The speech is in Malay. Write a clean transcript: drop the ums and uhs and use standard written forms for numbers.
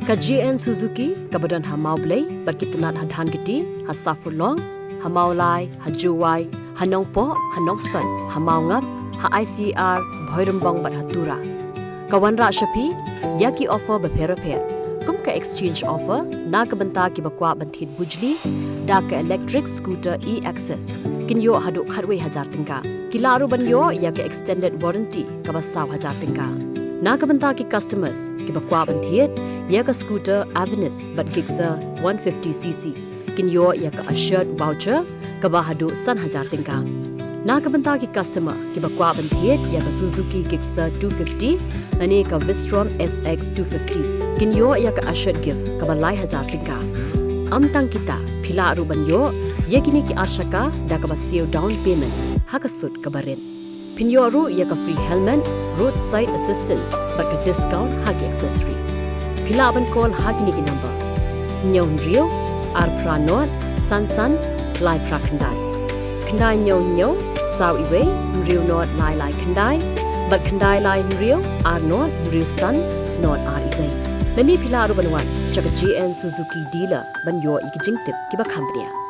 Kajian Suzuki kabadan ha Mawblei barki Tnat ha dhan giti ha safurlong ha Mawlai ha Juwai ha nongpo ha nongstan ha Mawngap ha ICR bhoirambong bat ha tura kawanra shapi yaki offer Bapher kum ka exchange offer na kabanta ki bakwa banthit bujli da ka electric scooter e-access kinyo hadu kharwe 1000 tingka kilaru banyo ya ka extended warranty ka basaw 1000 tingka na kabanta ki customers ki bakwa banthit ya ka scooter Avenis bat gigza 150cc kinyo ya ka assured voucher ka bahadu san 1000 tingka na kabanta ki customer ki bakwa banthit ya ka Suzuki gigza 250 ane ka Vistron SX 250 kinyo ya ka assured gift ka balai 1000 tingka amtang kita phila aruban yo yekini ki arshaka da ka basio down payment hakasut ka barin pinyo ru ya ka free helmet roadside assistance bat ka discount hagi accessories phila ban call hagi ni number nyon rio arpra not sansan lai prakhandai khandai nyon saw iwe rio not lai khandai bat khandai lai rio ar not rio san not ar iwe nani phila aruban wan chaka GN Suzuki dealer ban yo ikijing tip ki ba khambria